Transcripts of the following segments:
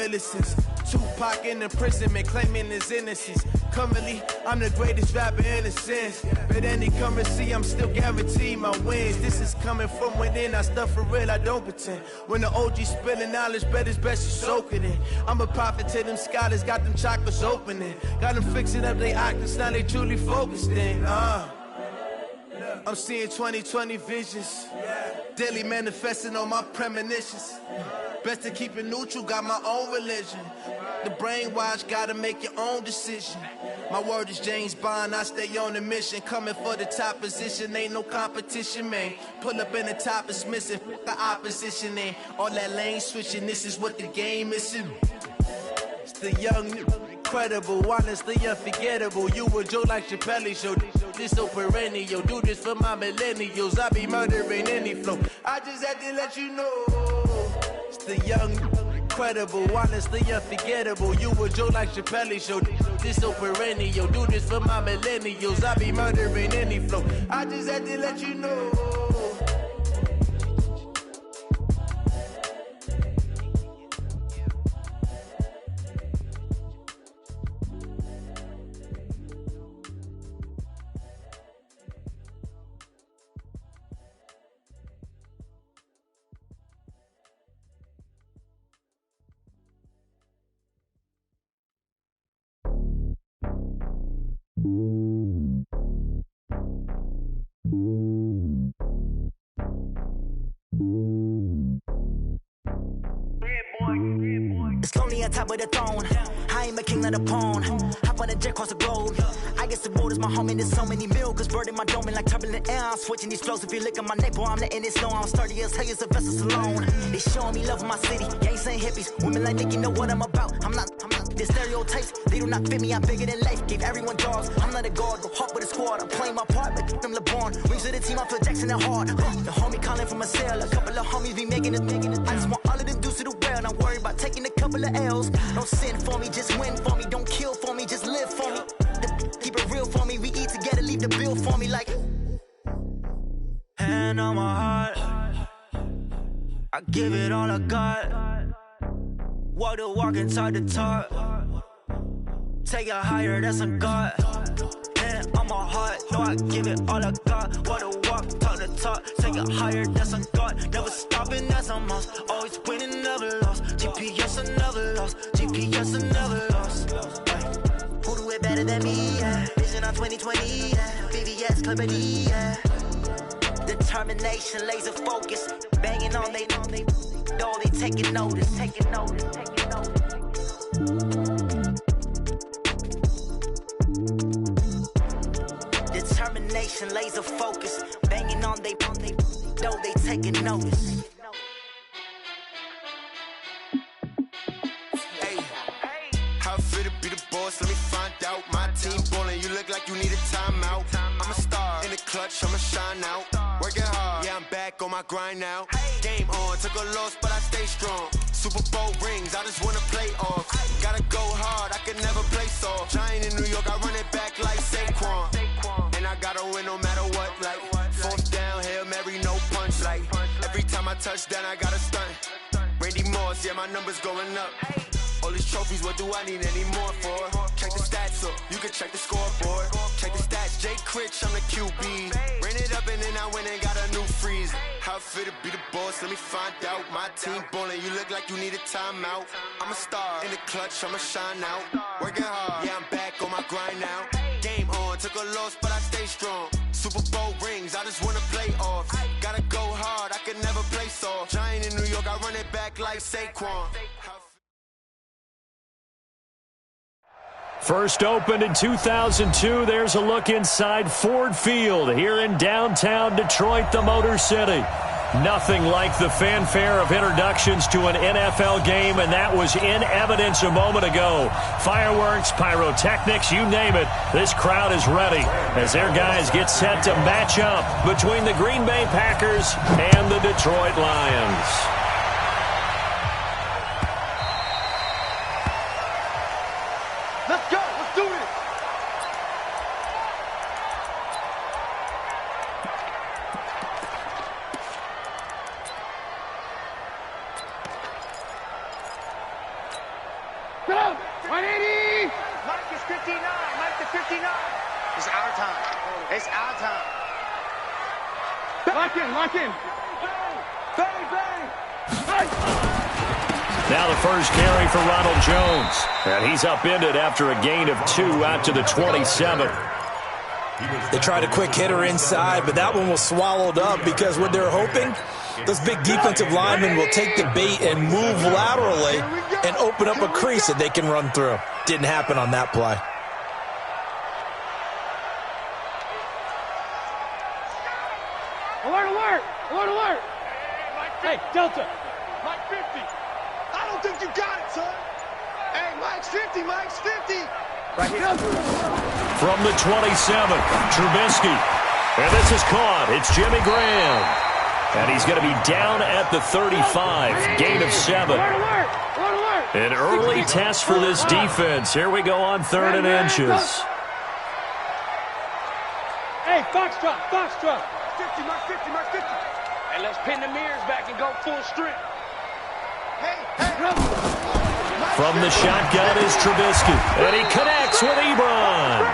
millicents. Tupac in imprisonment, claiming his innocence. Currently, I'm the greatest rapper in a sense. But any currency, I'm still guaranteed my wins. This is coming from within, I stuff for real, I don't pretend. When the OG spilling knowledge, bet it's best you soak it in. I'm a prophet to them scholars, got them chakras opening. Got them fixing up their octaves, now they truly focused in. I'm seeing 2020 visions. Daily manifesting on my premonitions. Best to keep it neutral, got my own religion. The brainwash, gotta make your own decision. My word is James Bond, I stay on a mission. Coming for the top position, ain't no competition, man. Pull up in the top is missing, the opposition ain't. All that lane switching, this is what the game is. It's the young, incredible, honestly unforgettable. You a Joe like Chappelle show. This so perennial, do this for my millennials. I be murdering any flow. I just had to let you know. It's the young, incredible, honestly unforgettable. You a Joe like Chappelle show. This so perennial, do this for my millennials. I be murdering any flow. I just had to let you know. It's lonely on top of the throne. I ain't a king of the pawn. Hop on a jet across the globe. I guess the road is my home and there's so many milk. Bird in my dome and like turbulent air. I'm switching these flows. If you look at my neck, boy, I'm letting it slow. I'm sturdy as hell as a vessel alone. They showing me love in my city. Gangs ain't hippies. Women like Nick, you know what I'm about. I'm not. The stereotypes, they do not fit me. I'm bigger than life. Gave everyone jobs. I'm not a guard. Go hard with a squad. I'm playing my part, but them LeBron. Wings of the team, I feel Jackson and hard. The homie calling from a cell. A couple of homies be making it. I just want all of them dudes to do well. Not worry about taking a couple of L's. Don't sin for me, just win for me. Don't kill for me, just live for me. Keep it real for me. We eat together, leave the bill for me like. Hand on my heart, I give it all I got. Walk the walk and talk the talk. Take it higher, that's a God. Hand on my heart, no, I give it all I got. Walk the walk, talk the talk. Take it higher, that's a God. Never stopping, that's a must. Always winning, never lost. GPS, I never lost. GPS, I never lost. Who do it better than me? Yeah. Vision on 2020. Yeah. VVS, Clarity. Yeah. Determination, laser focus. Banging on they know they taking notice. Taking notice. Taking notice. Determination, laser focus. Banging on they know they taking notice. Hey, how I feel to be the boss? Let me find out. My team ballin', you look like you need a timeout. I'm a star in the clutch, I'ma shine out. Working hard, yeah, I'm back on my grind now. Game on, took a loss, but I stay strong. Super Bowl rings, I just wanna play off. Gotta go hard, I can never play soft. Giant in New York, I run it back like Saquon. And I gotta win no matter what, like fourth down, Hail Mary, no punch. Like every time I touch down, I gotta stunt. Randy Moss, yeah, my numbers going up. All these trophies, what do I need any more for? Check the stats up, you can check the scoreboard. Check the stats, Jay Critch, I'm the QB. Ran it up and then I went and got a new freeze. How I feel to be the boss, let me find out. My team ballin', you look like you need a timeout. I'm a star in the clutch, I'ma shine out. Working hard, yeah, I'm back on my grind now. Game on, took a loss, but I stay strong. Super Bowl rings, I just wanna play off. Gotta go hard, I can never play soft. Giant in New York, I run it back like Saquon. First opened in 2002, there's a look inside Ford Field here in downtown Detroit, the Motor City. Nothing like the fanfare of introductions to an NFL game, and that was in evidence a moment ago. Fireworks, pyrotechnics, you name it, this crowd is ready as their guys get set to match up between the Green Bay Packers and the Detroit Lions. Let's go. Let's do this. 180. Mike is 59. Mike to 59. It's our time. It's our time. Lock in. Lock in. Bang, bang. Now the first carry for Ronald Jones. And he's upended after a gain of 2 out to the 27. They tried a quick hitter inside, but that one was swallowed up because what they're hoping, those big defensive linemen will take the bait and move laterally and open up a crease that they can run through. Didn't happen on that play. Alert, alert. Alert, alert. Hey, Delta. Mike 50. I don't think you got it, son. Hey, Mike's 50. Mike's 50. Right here. From the 27, Trubisky. And this is caught. It's Jimmy Graham. And he's going to be down at the 35. Gain of 7. An early test for this defense. Here we go on 3rd and inches. Hey, Foxtrot, Foxtrot. 50, Mark 50, Mark 50. Hey, let's pin the mirrors back and go full strength. Hey, From the shotgun is Trubisky. And he connects with Ebron.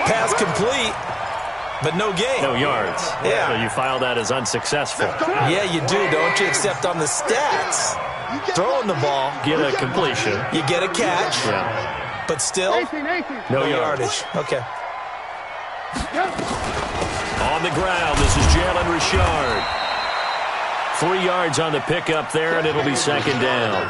Pass complete, but no gain. No yards. Yeah. So you file that as unsuccessful. Yeah, you do, don't you? Except on the stats. Throwing the ball. Get a completion. You get a catch. Yeah. But still, 18. no yardage. Okay. On the ground, this is Jalen Richard. 3 yards on the pickup there, and it'll be 2nd down.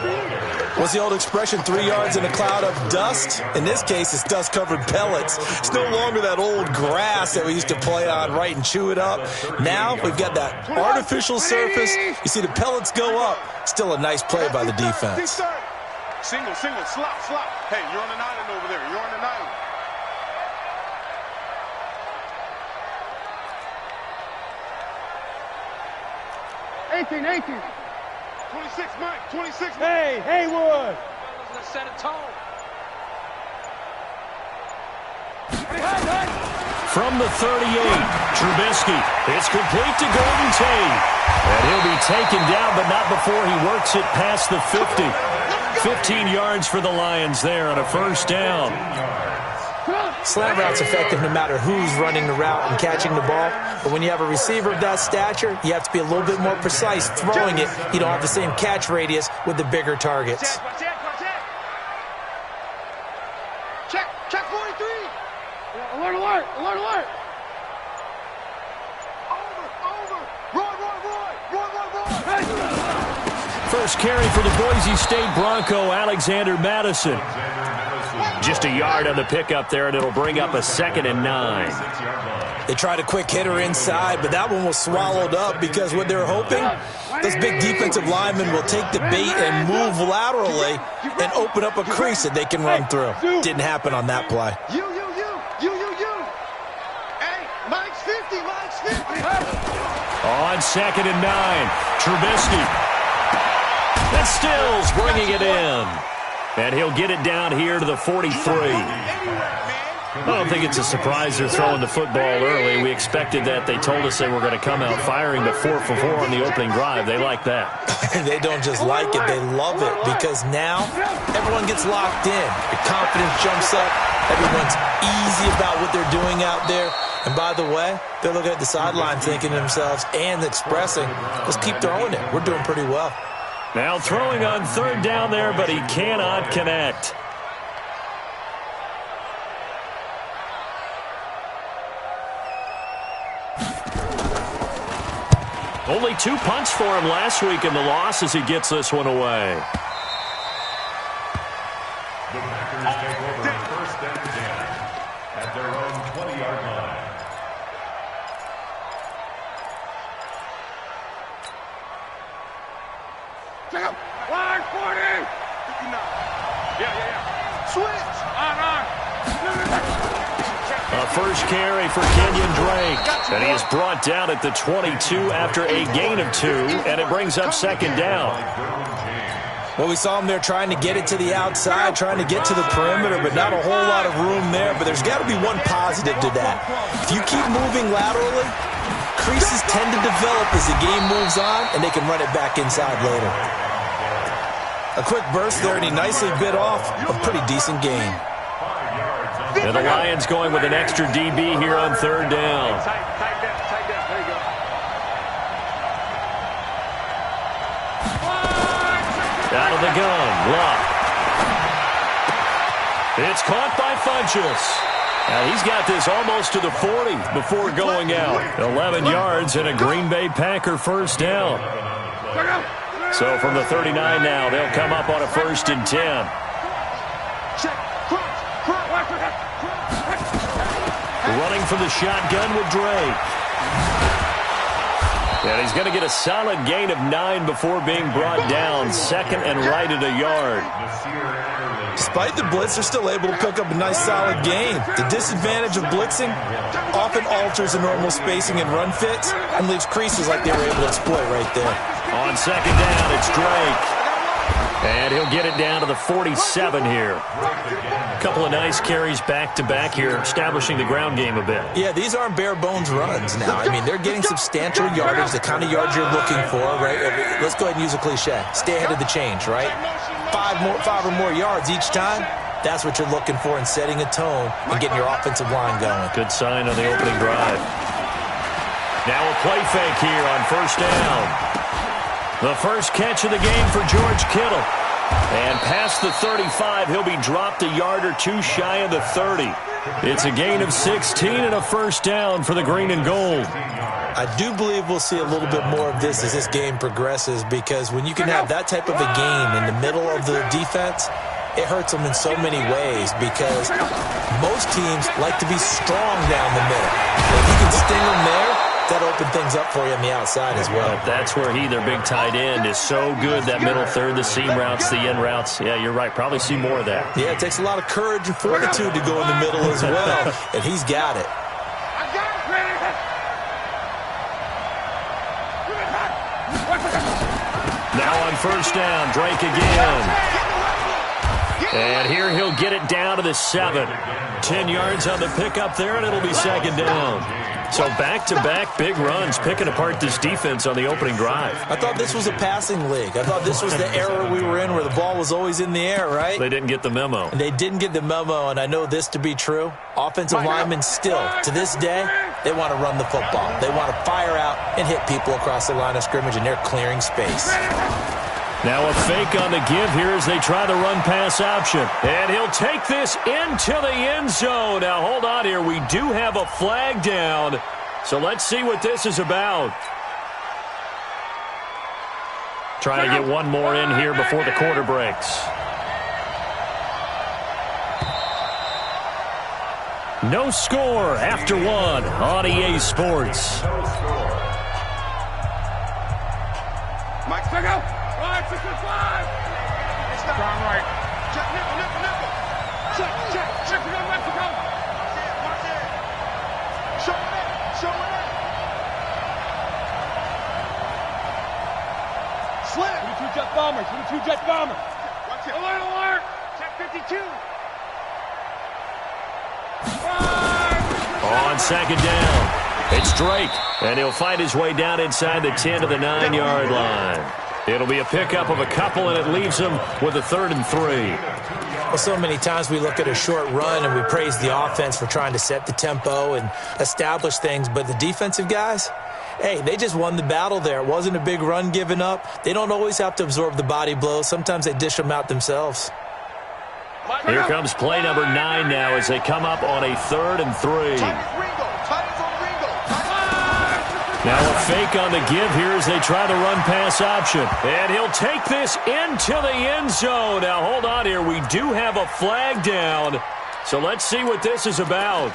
What's the old expression, 3 yards in a cloud of dust? In this case, it's dust-covered pellets. It's no longer that old grass that we used to play on, right, and chew it up. Now we've got that artificial surface. You see the pellets go up. Still a nice play by the defense. Single, slop. Hey, you're on an island over there. You're on an island. Eighteen. 26, Mike. 26. Hey, Haywood. Let's set a tone. From the 38, Trubisky. It's complete to Golden Tate. And he'll be taken down, but not before he works it past the 50. 15 yards for the Lions there on a 1st down. Slant route's effective no matter who's running the route and catching the ball. But when you have a receiver of that stature, you have to be a little bit more precise throwing it. You don't have the same catch radius with the bigger targets. Check 43. Alert. Over. Roy. First carry for the Boise State Bronco, Alexander Madison. Just a yard on the pickup there, and it'll bring up a 2nd and 9. They tried a quick hitter inside, but that one was swallowed up because what they're hoping, those big defensive linemen will take the bait and move laterally and open up a crease that they can run through. Didn't happen on that play. You. Hey, Mike's 50. On 2nd and 9, Trubisky. And Stills bringing it in. And he'll get it down here to the 43. I don't think it's a surprise they're throwing the football early. We expected that. They told us they were going to come out firing the 4 for 4 on the opening drive. They like that. They don't just like it, they love it, because now everyone gets locked in. The confidence jumps up. Everyone's easy about what they're doing out there. And by the way, they're looking at the sideline thinking to themselves and expressing, let's keep throwing it. We're doing pretty well. Now throwing on 3rd down there, but he cannot connect. Only 2 punts for him last week in the loss as he gets this one away. The Packers take over 1st and 10 at their own 20-yard line. Line 40. 59. Yeah. Switch. On. A first carry for Kenyon Drake. And he is brought down at the 22 after a gain of 2, and it brings up 2nd down. Well, we saw him there trying to get it to the outside, trying to get to the perimeter, but not a whole lot of room there. But there's got to be one positive to that. If you keep moving laterally, creases tend to develop as the game moves on, and they can run it back inside later. A quick burst there, and he nicely bit off a pretty decent gain. And the Lions going with an extra DB here on third down. Tight down. There you go. Out of the gun, Luck. It's caught by Funchess. Now he's got this almost to the 40 before going out. 11 yards and a Green Bay Packer first down. So from the 39 now, they'll come up on a 1st and 10. Running from the shotgun with Drake. And he's going to get a solid gain of 9 before being brought down. 2nd and right at a yard. Despite the blitz, they're still able to pick up a nice solid gain. The disadvantage of blitzing often alters the normal spacing and run fits and leaves creases like they were able to exploit right there. On 2nd down, it's Drake. And he'll get it down to the 47 here. A couple of nice carries back-to-back here, establishing the ground game a bit. Yeah, these aren't bare-bones runs now. I mean, they're getting substantial yardage, the kind of yards you're looking for, right? Let's go ahead and use a cliche. Stay ahead of the change, right? 5 or more yards each time. That's what you're looking for in setting a tone and getting your offensive line going. Good sign on the opening drive. Now a play fake here on 1st down. The first catch of the game for George Kittle. And past the 35, he'll be dropped a yard or 2 shy of the 30. It's a gain of 16 and a first down for the green and gold. I do believe we'll see a little bit more of this as this game progresses, because when you can have that type of a game in the middle of the defense, it hurts them in so many ways, because most teams like to be strong down the middle. If you can sting them there, that open things up for you on the outside as well. But that's where their big tight end, is so good. That middle third, the seam routes, the in routes. Yeah, you're right. Probably see more of that. Yeah, it takes a lot of courage and fortitude to go in the middle as well, and he's got it. Now on 1st down, Drake again. And here he'll get it down to the 7. 10 yards on the pickup there, and it'll be 2nd down. So back-to-back big runs, picking apart this defense on the opening drive. I thought this was a passing league. I thought this was the era we were in where the ball was always in the air, right? They didn't get the memo. They didn't get the memo, and I know this to be true. Offensive linemen still, to this day, they want to run the football. They want to fire out and hit people across the line of scrimmage, and they're clearing space. Now a fake on the give here as they try the run-pass option. And he'll take this into the end zone. Now, hold on here. We do have a flag down. So let's see what this is about. Trying to get one more in here before the quarter breaks. No score after 1 on EA Sports. Mike, check out. 5, 6, 5. It's not right. Check, nickel. Check it out, Mexico. Watch it. Show it. Slam. 22 jet bombers. Watch it. Alert. Check 52. On 2nd down, it's Drake, and he'll find his way down inside the 10 to the 9-yard line. It'll be a pickup of a couple, and it leaves him with a 3rd and 3. Well, so many times we look at a short run and we praise the offense for trying to set the tempo and establish things, but the defensive guys, hey, they just won the battle there. It wasn't a big run given up. They don't always have to absorb the body blows. Sometimes they dish them out themselves. Here comes play number 9 now as they come up on a 3rd and 3. Now a fake on the give here as they try the run-pass option. And he'll take this into the end zone. Now hold on here. We do have a flag down. So let's see what this is about.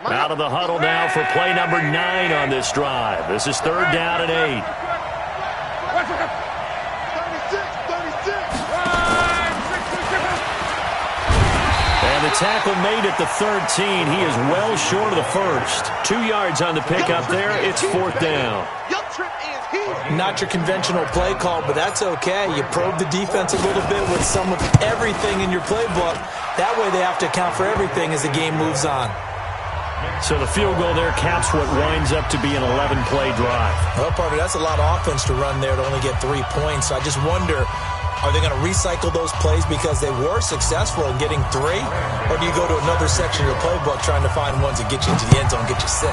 Out of the huddle now for play number 9 on this drive. This is 3rd down and 8. 36. And the tackle made at the 13. He is well short of the first. 2 yards on the pickup there. It's 4th down. Your trip ends Not your conventional play call, but that's okay. You probe the defense a little bit with some of everything in your playbook. That way they have to account for everything as the game moves on. So the field goal there caps what winds up to be an 11-play drive. Well, partner, that's a lot of offense to run there to only get 3 points. So I just wonder, are they going to recycle those plays because they were successful in getting 3? Or do you go to another section of the playbook trying to find ones that get you into the end zone, get you 6?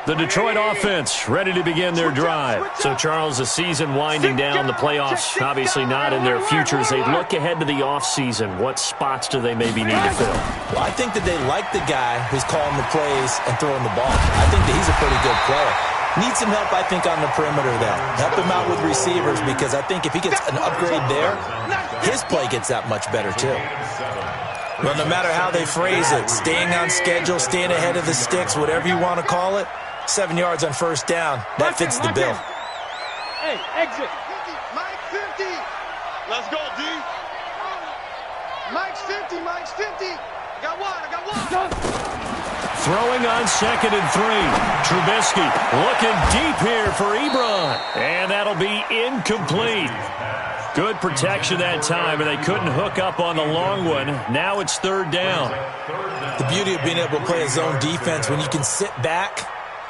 The Detroit offense ready to begin their drive. So, Charles, the season winding down, the playoffs obviously not in their future. As they look ahead to the offseason, what spots do they maybe need to fill? Well, I think that they like the guy who's calling the plays and throwing the ball. I think that he's a pretty good player. Needs some help, I think, on the perimeter, though. Help him out with receivers, because I think if he gets an upgrade there, his play gets that much better, too. Well, no matter how they phrase it, staying on schedule, staying ahead of the sticks, whatever you want to call it, 7 yards on first down, that fits the bill. Hey, exit. Mike 50. Let's go, D. Mike's 50, Mike's 50. I got one. Throwing on 2nd and 3. Trubisky looking deep here for Ebron. And that'll be incomplete. Good protection that time, and they couldn't hook up on the long one. Now it's 3rd down. The beauty of being able to play a zone defense, when you can sit back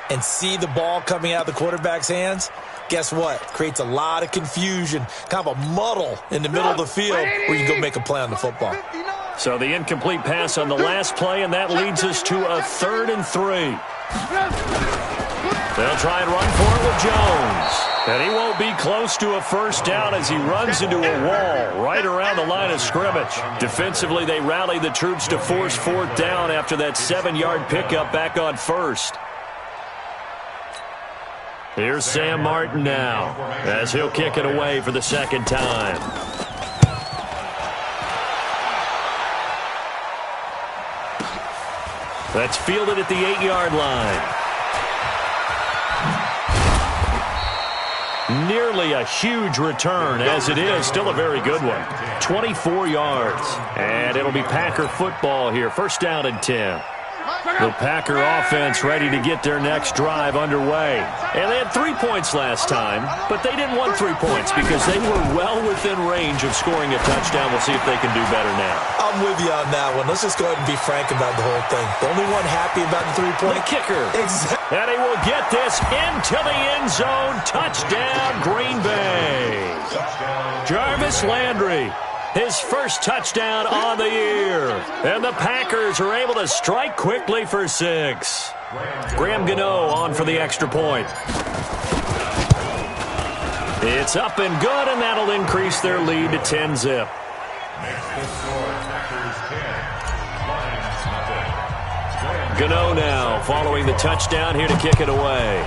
and see the ball coming out of the quarterback's hands, guess what? Creates a lot of confusion, kind of a muddle in the middle of the field where you can go make a play on the football. So the incomplete pass on the last play, and that leads us to a 3rd and 3. They'll try and run for it with Jones. And he won't be close to a first down as he runs into a wall right around the line of scrimmage. Defensively, they rally the troops to force 4th down after that 7-yard pickup back on 1st. Here's Sam Martin now as he'll kick it away for the 2nd time. That's fielded at the 8-yard line. Nearly a huge return, as it is still a very good one. 24 yards. And it'll be Packer football here. First down and 10. The Packer offense ready to get their next drive underway. And they had 3 points last time, but they didn't want 3 points because they were well within range of scoring a touchdown. We'll see if they can do better now. I'm with you on that one. Let's just go ahead and be frank about the whole thing. The only one happy about the 3-point kicker. Exactly. And he will get this into the end zone. Touchdown, Green Bay. Jarvis Landry. His first touchdown on the year. And the Packers are able to strike quickly for 6. Graham Gano on for the extra point. It's up and good, and that'll increase their lead to 10-zip. Gano now following the touchdown here to kick it away.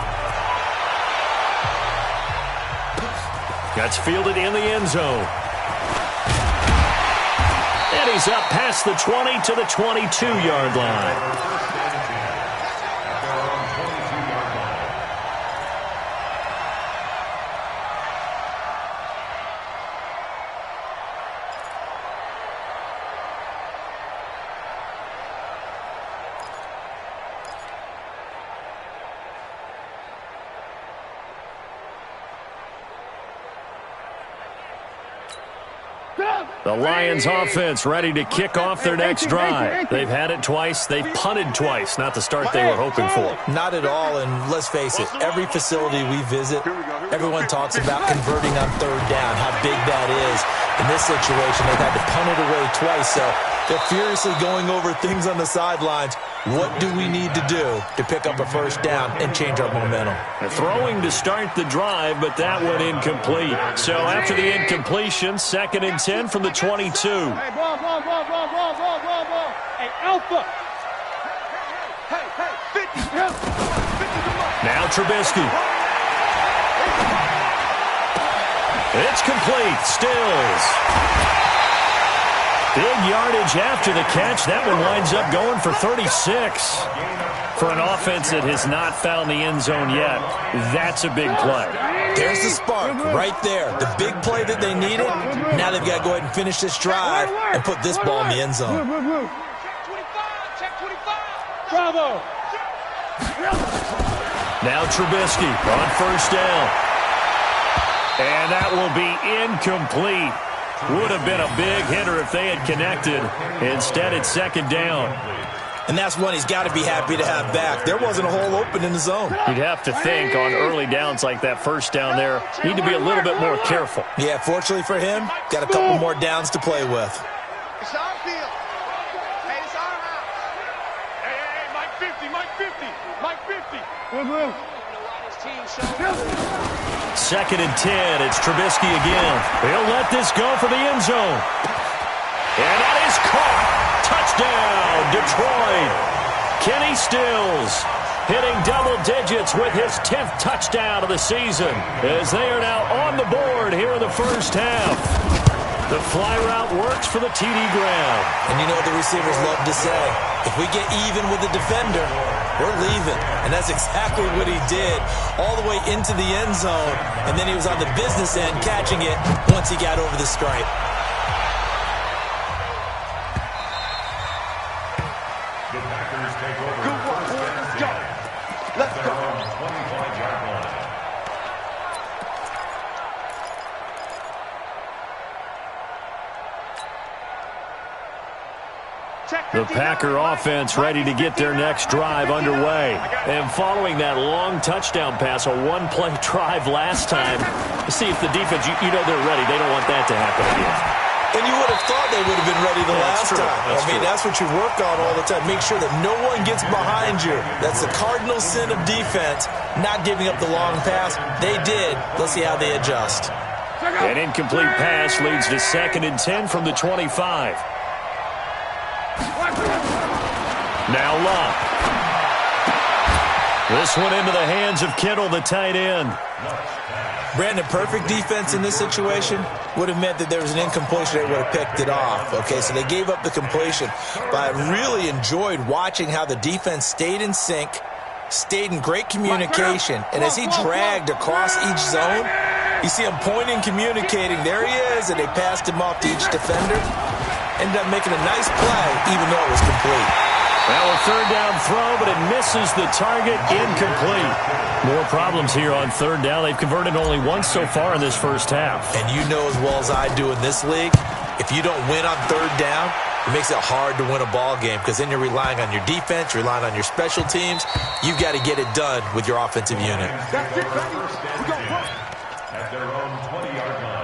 That's fielded in the end zone. And he's up past the 20 to the 22-yard line. The Lions offense ready to kick off their next drive. They've had it twice. They've punted twice. Not the start they were hoping for. Not at all, and let's face it, every facility we visit, everyone talks about converting on 3rd down, how big that is. In this situation, they've had to punt it away twice, so they're furiously going over things on the sidelines. What do we need to do to pick up a first down and change our momentum? They're throwing to start the drive, but that one incomplete. So after the incompletion, 2nd and 10 from the 22. Hey, ball. Hey, Alpha. Hey, 50. Now Trubisky. It's complete. Stills. Big yardage after the catch. That one winds up going for 36. For an offense that has not found the end zone yet, that's a big play. There's the spark right there. The big play that they needed. Now they've got to go ahead and finish this drive and put this ball in the end zone. Bravo. Now Trubisky on first down. And that will be incomplete. Would have been a big hitter if they had connected. Instead, it's second down. And that's one he's got to be happy to have back. There wasn't a hole open in the zone. You'd have to think on early downs like that first down there, need to be a little bit more careful. Yeah, fortunately for him, got a couple more downs to play with. It's our field. Hey, it's our house. Hey, Mike 50, Mike 50, Mike 50. Second and 10, it's Trubisky again. He'll let this go for the end zone. And that is caught. Touchdown, Detroit. Kenny Stills hitting double digits with his 10th touchdown of the season as they are now on the board here in the first half. The fly route works for the TD Graham. And you know what the receivers love to say? If we get even with the defender, we're leaving. And that's exactly what he did all the way into the end zone. And then he was on the business end catching it once he got over the stripe. The Packers take over first and 10. Let's go. 25-yard line. The Packer offense ready to get their next drive underway. And following that long touchdown pass, a one-play drive last time, to see if the defense, you know they're ready. They don't want that to happen again. And you would have thought they would have been ready the last time. That's what you work on all the time. Make sure that no one gets behind you. That's the cardinal sin of defense, not giving up the long pass. They did. Let's see how they adjust. An incomplete pass leads to second and 10 from the 25. Now Locke. This one into the hands of Kittle, the tight end. Brandon, perfect defense in this situation would have meant that there was an incompletion. They would have picked it off. Okay, so they gave up the completion. But I really enjoyed watching how the defense stayed in sync, stayed in great communication. And as he dragged across each zone, you see him pointing, communicating. There he is, and they passed him off to each defender. Ended up making a nice play, even though it was complete. Well, a third down throw, but it misses the target, incomplete. More problems here on third down. They've converted only once so far in this first half. And you know as well as I do in this league, if you don't win on third down, it makes it hard to win a ball game because then you're relying on your defense, you're relying on your special teams. You've got to get it done with your offensive unit. At their own 20-yard line.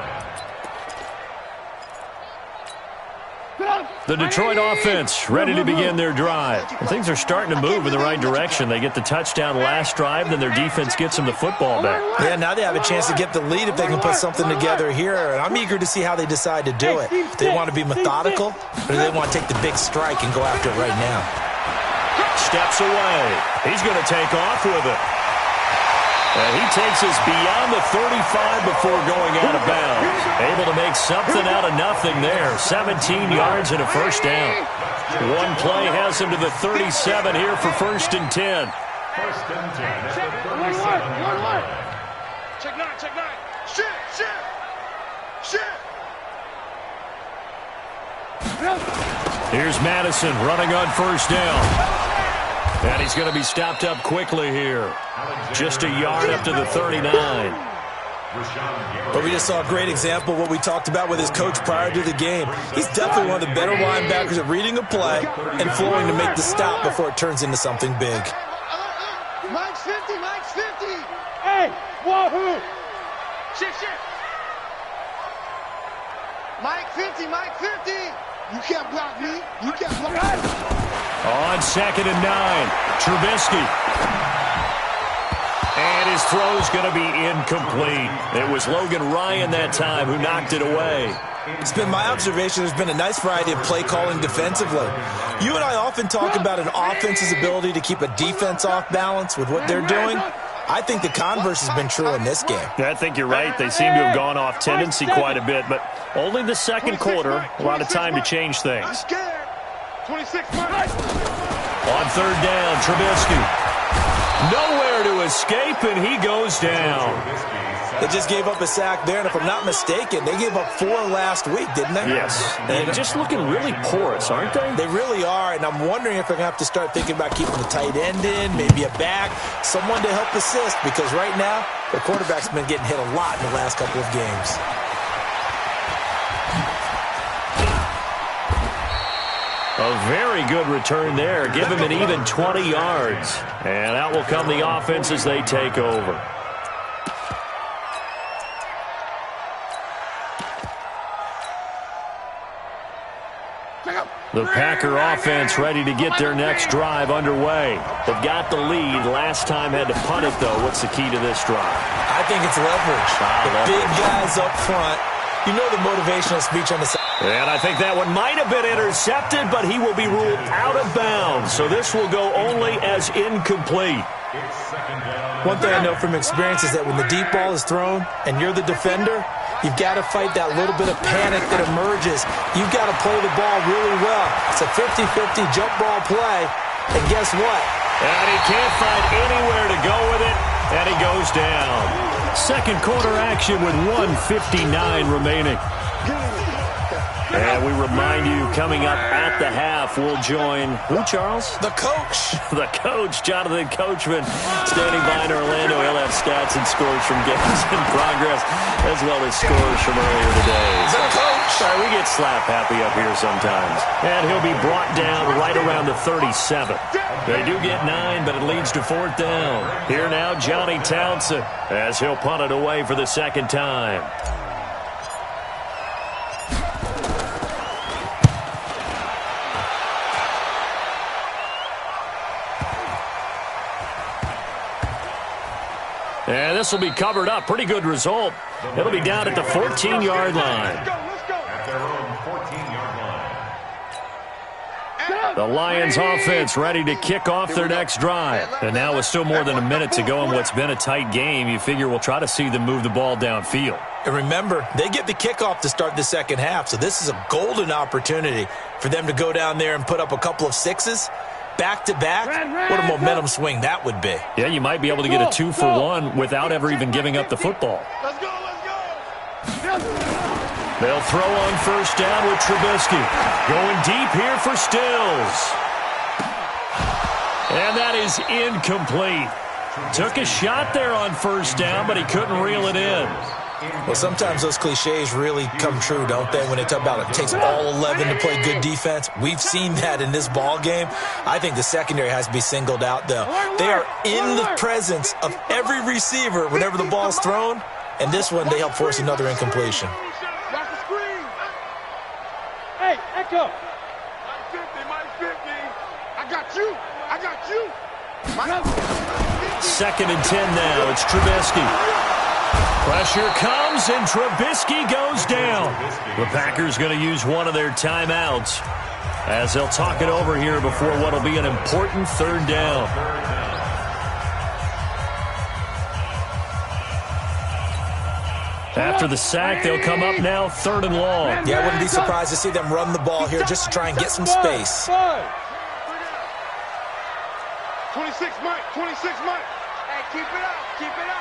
The Detroit offense ready to begin their drive. And things are starting to move in the right direction. They get the touchdown last drive, then their defense gets them the football back. Yeah, now they have a chance to get the lead if they can put something together here. And I'm eager to see how they decide to do it. Do they want to be methodical, or do they want to take the big strike and go after it right now? Steps away. He's going to take off with it. And he takes us beyond the 35 before going out of bounds. Able to make something out of nothing there. 17 yards and a first down. One play has him to the 37 here for first and 10. First and 10 at the 37-yard line. Check nine, check nine. Shit, shit, shit. Here's Madison running on first down. And he's going to be stopped up quickly here. Just a yard up to the 39. But we just saw a great example of what we talked about with his coach prior to the game. He's definitely one of the better linebackers at reading a play and flowing to make the stop before it turns into something big. Mike's 50, Mike's 50. Hey, wahoo. Shit, shit. Mike 50, Mike 50. You can't block me. You can't block me. On second and 9, Trubisky. And his throw's going to be incomplete. It was Logan Ryan that time who knocked it away. It's been my observation there's been a nice variety of play calling defensively. You and I often talk about an offense's ability to keep a defense off balance with what they're doing. I think the converse has been true in this game. I think you're right. They seem to have gone off tendency quite a bit, but only the second quarter, a lot of time to change things. 26 minutes. On third down, Trubisky. Nowhere to escape, and he goes down. They just gave up a sack there, and if I'm not mistaken, they gave up 4 last week, didn't they? Yes. And just looking really porous, aren't they? They really are, and I'm wondering if they're going to have to start thinking about keeping the tight end in, maybe a back, someone to help assist, because right now, their quarterback's been getting hit a lot in the last couple of games. A very good return there. Give him an even 20 yards. And out will come the offense as they take over. The Packer offense ready to get their next drive underway. They've got the lead. Last time had to punt it, though. What's the key to this drive? I think it's leverage. The big guys up front. You know the motivational speech on the side. And I think that one might have been intercepted, but he will be ruled out of bounds. So this will go only as incomplete. One thing I know from experience is that when the deep ball is thrown and you're the defender, you've got to fight that little bit of panic that emerges. You've got to play the ball really well. It's a 50-50 jump ball play. And guess what? And he can't find anywhere to go with it, and he goes down. Second quarter action with 1:59 remaining. And we remind you, coming up at the half, we'll join, who, Charles? The coach. The coach, Jonathan Coachman, standing by in Orlando. He'll have stats and scores from games in progress, as well as scores from earlier today. The coach. Sorry, we get slap happy up here sometimes. And he'll be brought down right around the 37. They do get 9, but it leads to 4th down. Here now, Johnny Townsend, as he'll punt it away for the second time. And this will be covered up. Pretty good result. It'll be down at the 14-yard line. At their own 14-yard line. The Lions offense ready to kick off their next drive. And now with still more than a minute to go in what's been a tight game, you figure we'll try to see them move the ball downfield. And remember, they get the kickoff to start the second half, so this is a golden opportunity for them to go down there and put up a couple of sixes. Back-to-back, what a momentum swing that would be. Yeah, you might be able to get a 2-for-1 without ever even giving up the football. Let's go, let's go. They'll throw on first down with Trubisky. Going deep here for Stills. And that is incomplete. Took a shot there on first down, but he couldn't reel it in. Well, sometimes those cliches really come true, don't they? When they talk about it takes all 11 to play good defense. We've seen that in this ball game. I think the secondary has to be singled out, though. They are in the presence of every receiver whenever the ball's thrown. And this one, they help force another incompletion. Watch the screen. Hey, Echo. Mike 50. I got you. I got you. 2nd and 10 now. It's Trubisky. Pressure comes, and Trubisky goes down. The Packers going to use one of their timeouts as they'll talk it over here before what will be an important 3rd down. After the sack, they'll come up now 3rd and long. Yeah, I wouldn't be surprised to see them run the ball here just to try and get some space. 26 Mike, 26 Mike. Hey, keep it up, keep it up.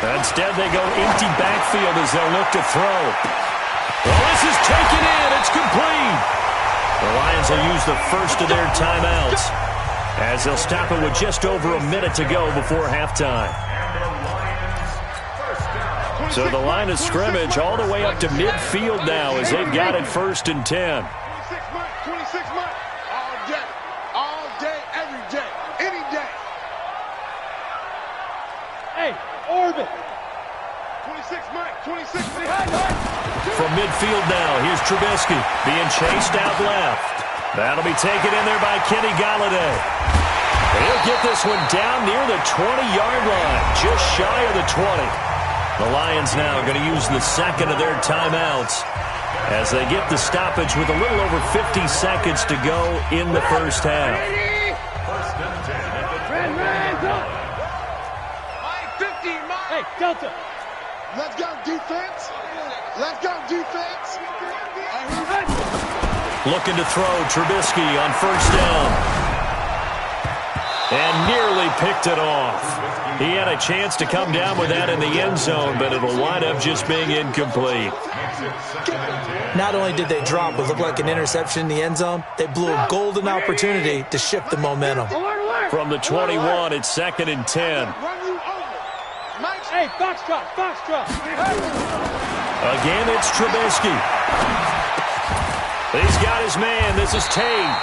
Instead, they go empty backfield as they'll look to throw. Well, this is taken in. It's complete. The Lions will use the first of their timeouts as they'll stop it with just over a minute to go before halftime. So the line of scrimmage all the way up to midfield now as they've got it 1st and 10. 26 Mike. All day, every day, any day. Hey, orbit. 26 Mike, 26 Mike. From midfield now, here's Trubisky being chased out left. That'll be taken in there by Kenny Golladay. He'll get this one down near the 20-yard line, just shy of the 20. The Lions now going to use the second of their timeouts as they get the stoppage with a little over 50 seconds to go in the first half. Delta. Let's go, defense. Let's go, defense. Looking to throw Trubisky on first down. And nearly picked it off. He had a chance to come down with that in the end zone, but it'll wind up just being incomplete. Not only did they drop what looked like an interception in the end zone, they blew a golden opportunity to shift the momentum. From the 21, it's 2nd and 10. Hey, Foxtrot, Foxtrot. Again, it's Trubisky. He's got his man. This is Tate.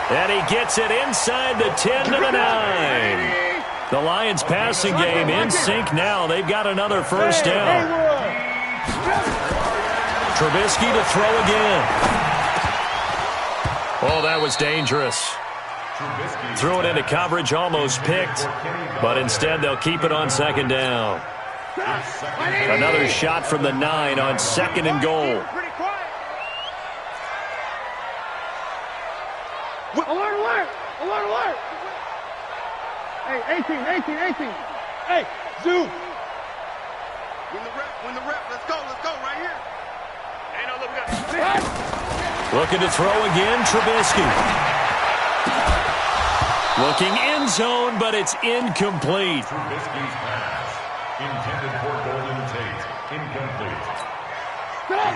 And he gets it inside the 10 to the 9. The Lions passing game in sync now. They've got another first down. Trubisky to throw again. Oh, that was dangerous. Threw it into coverage, almost picked. But instead, they'll keep it on 2nd down. Another shot from the 9 on 2nd and goal. Alert, alert! Alert, alert! Hey, 18. Hey, zoom. Win the rep. Let's go right here. Hey, no, look, we got. Looking to throw again, Trubisky. Looking end zone, but it's incomplete. Trubisky's pass. Intended for Golden Tate. Incomplete.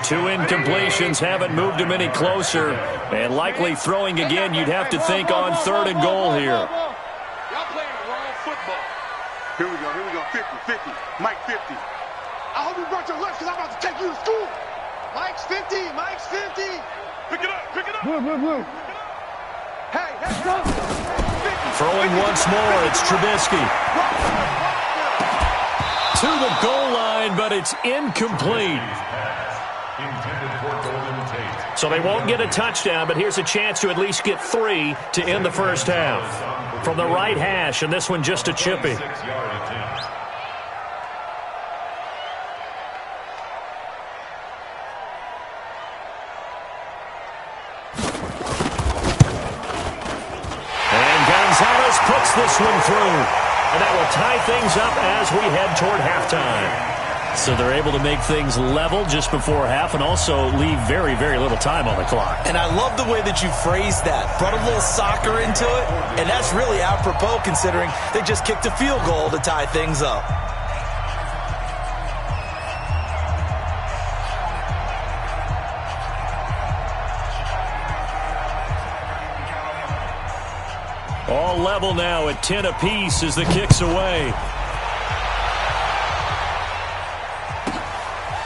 2 incompletions haven't moved him any closer. And likely throwing again, you'd have to think on 3rd and goal here. Y'all playing the wrong football. Here we go. 50. Mike 50. I hope you brought your lunch because I'm about to take you to school. Mike's 50. Pick it up. Blue. Hey, go. 50. Throwing once more, it's Trubisky. To the goal line, but it's incomplete. Intended for Golden Tate. So they won't get a touchdown, but here's a chance to at least get 3 to end the first half. From the right hash, and this one just a chippy. 6-yard attempt. And Gonzalez puts this one through. And that will tie things up as we head toward halftime. So they're able to make things level just before half and also leave very, very little time on the clock. And I love the way that you phrased that. Brought a little soccer into it, and that's really apropos considering they just kicked a field goal to tie things up. All level now at 10 apiece as the kick's away.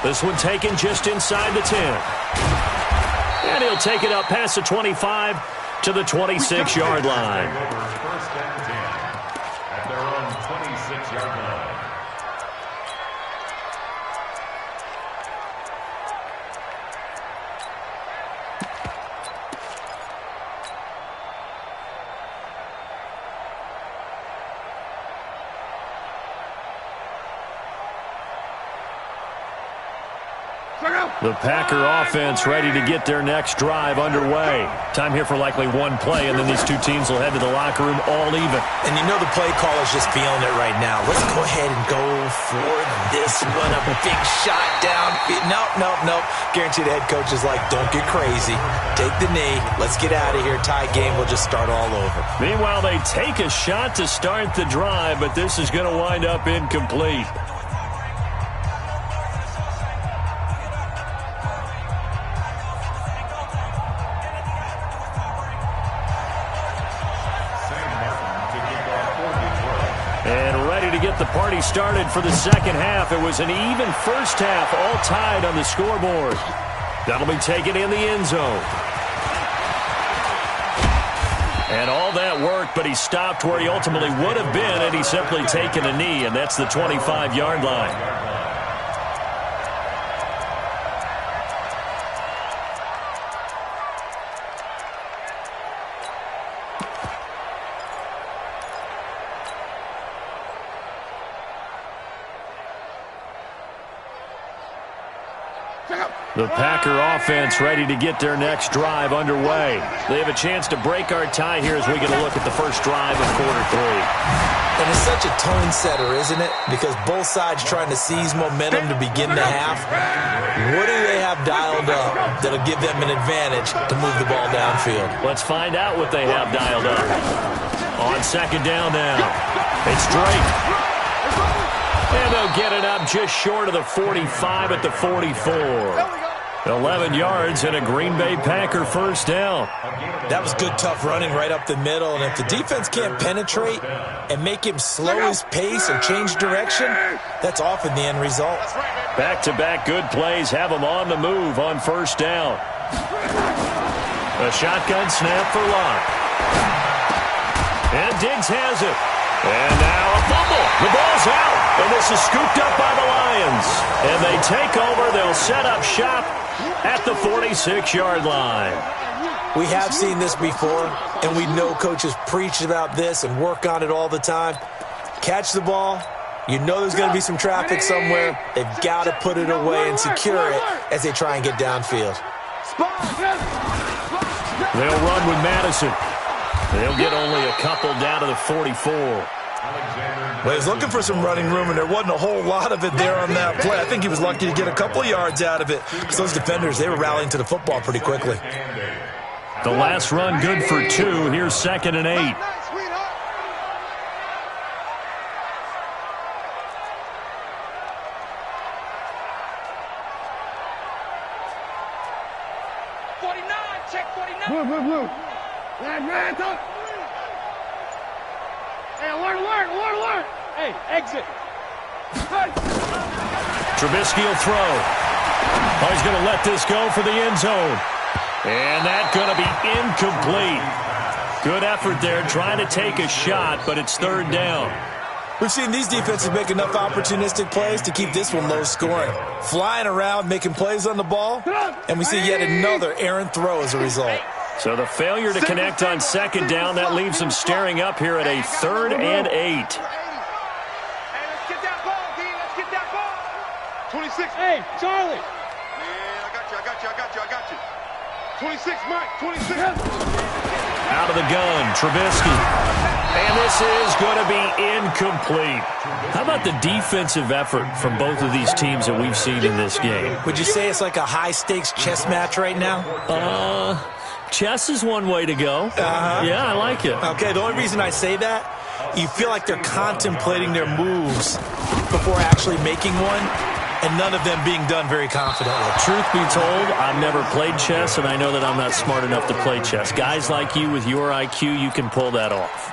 This one taken just inside the 10. And he'll take it up past the 25 to the 26-yard line. First and 10 at their own 26-yard line. The Packer offense ready to get their next drive underway. Time here for likely one play, and then these two teams will head to the locker room all even. And you know the play caller's just feeling it right now. Let's go ahead and go for this one. A big shot down. Nope. Guarantee the head coach is like, don't get crazy. Take the knee. Let's get out of here. Tie game. We'll just start all over. Meanwhile, they take a shot to start the drive, but this is going to wind up incomplete. Get the party started for the second half. It was an even first half, all tied on the scoreboard. That'll be taken in the end zone. And all that worked, but he stopped where he ultimately would have been, and he's simply taken a knee, and that's the 25-yard line. Check up. The Packer offense ready to get their next drive underway. They have a chance to break our tie here as we get a look at the first drive of quarter 3. And it's such a tone setter, isn't it? Because both sides trying to seize momentum to begin the half. What do they have dialed up that'll give them an advantage to move the ball downfield? Let's find out what they have dialed up. On second down now, it's Drake. And they'll get it up just short of the 45 at the 44. 11 yards and a Green Bay Packer first down. That was good, tough running right up the middle. And if the defense can't penetrate and make him slow his pace or change direction, that's often the end result. Back-to-back good plays have them on the move on first down. A shotgun snap for Locke. And Diggs has it. And now a fumble. The ball's out. And this is scooped up by the Lions. And they take over. They'll set up shop at the 46-yard line. We have seen this before, and we know coaches preach about this and work on it all the time. Catch the ball. You know there's going to be some traffic somewhere. They've got to put it away and secure it as they try and get downfield. They'll run with Madison. They'll get only a couple down to the 44. Well, he was looking for some running room, and there wasn't a whole lot of it there on that play. I think he was lucky to get a couple of yards out of it because those defenders, they were rallying to the football pretty quickly. The last run good for 2. Here's 2nd and 8. Blue. Red, up. Hey, alert. Hey, exit. Hey. Trubisky will throw. Oh, he's going to let this go for the end zone. And that's going to be incomplete. Good effort there trying to take a shot, but it's 3rd down. We've seen these defenses make enough opportunistic plays to keep this one low scoring. Flying around, making plays on the ball, and we see yet another errant throw as a result. So the failure to connect on 2nd down, that leaves them staring up here at a 3rd and 8. Hey, let's get that ball, D. Let's get that ball. 26. Hey, Charlie. Yeah, I got you. 26, Mike. 26. Out of the gun, Trubisky. And this is going to be incomplete. How about the defensive effort from both of these teams that we've seen in this game? Would you say it's like a high-stakes chess match right now? Chess is one way to go. Yeah, I like it. Okay, the only reason I say that, you feel like they're contemplating their moves before actually making one, and none of them being done very confidently. Truth be told, I've never played chess, and I know that I'm not smart enough to play chess. Guys like you with your IQ, you can pull that off.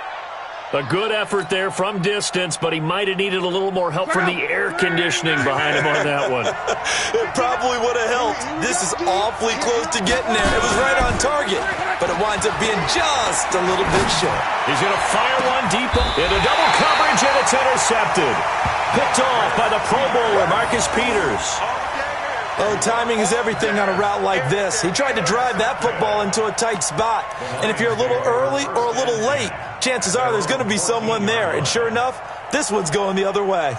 A good effort there from distance, but he might have needed a little more help from the air conditioning behind him on that one. It probably would have helped. This is awfully close to getting there. It was right on target, but it winds up being just a little bit short. He's going to fire one deep into double coverage, and it's intercepted. Picked off by the Pro Bowler, Marcus Peters. Oh, timing is everything on a route like this. He tried to drive that football into a tight spot. And if you're a little early or a little late, chances are there's going to be someone there. And sure enough, this one's going the other way.